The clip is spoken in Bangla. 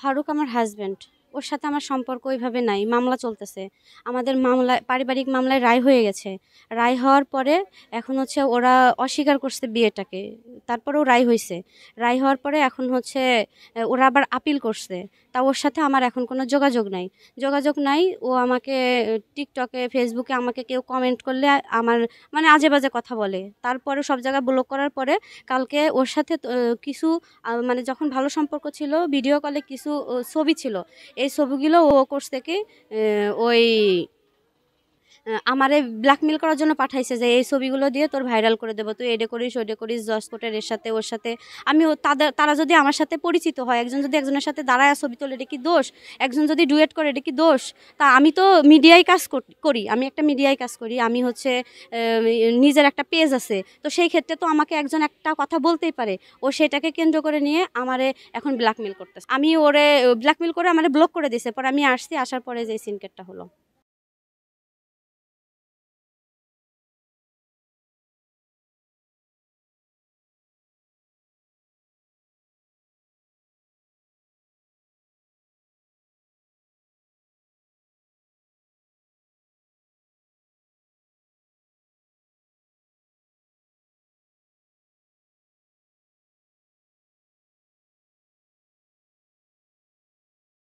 ফারুক আমার হাজব্যান্ড। ওর সাথে আমার সম্পর্ক ওইভাবে নাই। মামলা চলতেছে। আমাদের মামলায় পারিবারিক মামলায় রায় হয়ে গেছে। রায় হওয়ার পরে এখন হচ্ছে ওরা অস্বীকার করছে বিয়েটাকে। তারপরেও রায় হইছে। রায় হওয়ার পরে এখন হচ্ছে ওরা আবার আপিল করছে। তা ওর সাথে আমার এখন কোনো যোগাযোগ নাই। যোগাযোগ নাই। ও আমাকে টিকটকে, ফেসবুকে আমাকে কেউ কমেন্ট করলে আমার মানে আজে-বাজে কথা বলে। তারপরে সব জায়গায় ব্লক করার পরে কালকে ওর সাথে কিছু মানে যখন ভালো সম্পর্ক ছিল ভিডিও কলে কিছু ছবি ছিল। এই ছবিগুলো ও করছে কি ওই আমারে ব্ল্যাকমেইল করার জন্য পাঠাইছে যে এই ছবিগুলো দিয়ে তোর ভাইরাল করে দেব, তুই এটা করিস ওইটা করিস, জজ কোর্টের এর সাথে ওর সাথে। আমি তারা যদি আমার সাথে পরিচিত হয়, একজন যদি একজনের সাথে দাঁড়ায় ছবি তোলে এটা কি দোষ? একজন যদি ডুয়েট করে এটা কি দোষ? তা আমি তো মিডিয়ায় কাজ করি, আমি একটা মিডিয়ায় কাজ করি, আমি হচ্ছে নিজের একটা পেজ আছে, তো সেই ক্ষেত্রে তো আমাকে একজন একটা কথা বলতেই পারে। ও সেটাকে কেন্দ্র করে নিয়ে আমারে এখন ব্ল্যাকমেইল করতেছে। আমি ওরে ব্ল্যাকমেইল করে আমারে ব্লক করে দিয়েছে। পরে আমি আসছি, আসার পরে যে সিনকেটটা হলো।